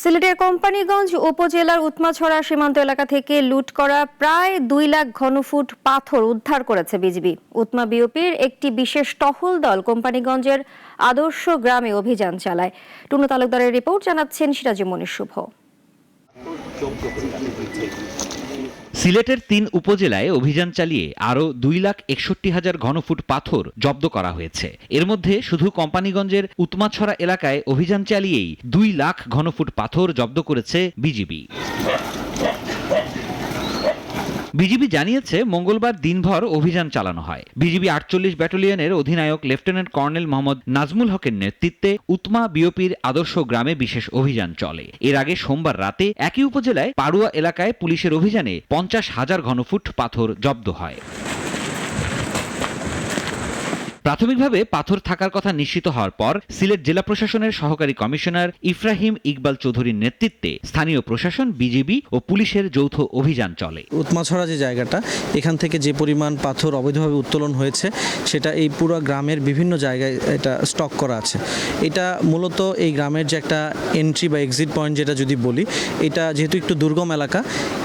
সিলেটের কোম্পানীগঞ্জ উপজেলার উৎমাছড়া সীমান্ত এলাকা থেকে লুট করা প্রায় 2 লাখ ঘনফুট পাথর উদ্ধার করেছে বিজিবি। উৎমা বিওপির একটি বিশেষ টহল দল কোম্পানীগঞ্জের আদর্শ গ্রামে অভিযান চালায়। টুনু তালুকদারের রিপোর্ট, জানাচ্ছেন সিরাজুমনির শুভ। সিলেটের 3 উপজেলায় অভিযান চালিয়ে আরও 2,61,000 ঘনফুট পাথর জব্দ করা হয়েছে। এর মধ্যে শুধু কোম্পানীগঞ্জের উৎমাছড়া এলাকায় অভিযান চালিয়েই 2 লাখ ঘনফুট পাথর জব্দ করেছে বিজিবি। বিজিবি জানিয়েছে, মঙ্গলবার দিনভর অভিযান চালানো হয়। বিজিবি 48 ব্যাটালিয়নের অধিনায়ক লেফটেন্যান্ট কর্নেল মোহাম্মদ নাজমুল হকের নেতৃত্বে উৎমা বিওপির আদর্শ গ্রামে বিশেষ অভিযান চলে। এর আগে সোমবার রাতে একই উপজেলায় পাড়ুয়া এলাকায় পুলিশের অভিযানে 50,000 ঘনফুট পাথর জব্দ হয়। প্রাথমিকভাবে পাথর থাকার কথা নিশ্চিত হওয়ার পর সিলেট জেলা প্রশাসনের সহকারী কমিশনার ইফরাহিম ইকবাল চৌধুরীর নেতৃত্বে স্থানীয় প্রশাসন, বিজিবি ও পুলিশের যৌথ অভিযান চলে। উৎমাছড়া যে জায়গাটা, এখান থেকে যে পরিমাণ পাথর অবৈধভাবে উত্তোলন হয়েছে সেটা এই পুরো গ্রামের বিভিন্ন জায়গায় এটা স্টক করা আছে। এটা মূলত এই গ্রামের যে একটা এন্ট্রি বা এক্সিট পয়েন্ট যেটা যদি বলি, এটা যেহেতু একটু দুর্গম এলাকা,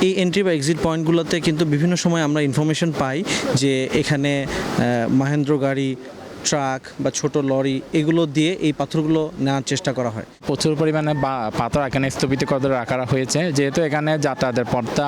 এই এন্ট্রি বা এক্সিট পয়েন্টগুলোতে কিন্তু বিভিন্ন সময় আমরা ইনফরমেশন পাই যে এখানে মাহেন্দ্র গাড়ি, ট্রাক বা ছোট লরি এগুলো দিয়ে এই পাথরগুলো নেওয়ার চেষ্টা করা হয়। প্রচুর পরিমাণে পাথর এখানে স্থগিত করে রাখা হয়েছে, যেহেতু এখানে যাতায়াতের পথটা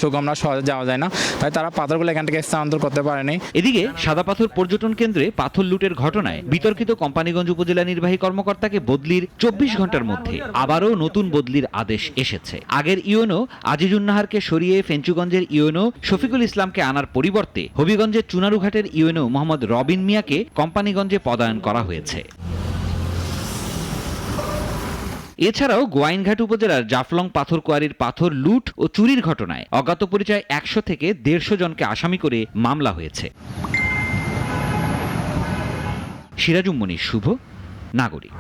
সুগম না, সহজে যাওয়া যায় না, তাই তারা পাথরগুলো এখান থেকে স্থানান্তর করতে পারেনি। এদিকে সাদা পাথর পর্যটন কেন্দ্রে পাথর লুটের ঘটনায় বিতর্কিত কোম্পানীগঞ্জ উপজেলা নির্বাহী কর্মকর্তাকে বদলির 24 ঘন্টার মধ্যে আবারও নতুন বদলির আদেশ এসেছে। আগের ইউএনও আজিজুন্নাহারকে সরিয়ে ফেঞ্চুগঞ্জের ইউএনও শফিকুল ইসলামকে আনার পরিবর্তে হবিগঞ্জের চুনারুঘাটের ইউএনও মোহাম্মদ রবিন মিয়াকে কোম্পানীগঞ্জে পদায়ন করা হয়েছে। এছাড়াও গোয়াইনঘাট উপজেলার জাফলং পাথর কোয়ারির পাথর লুট ও চুরির ঘটনায় অজ্ঞাত পরিচয় 100 থেকে 150 জনকে আসামি করে মামলা হয়েছে। সিরাজুম মনির শুভ, নাগরিক।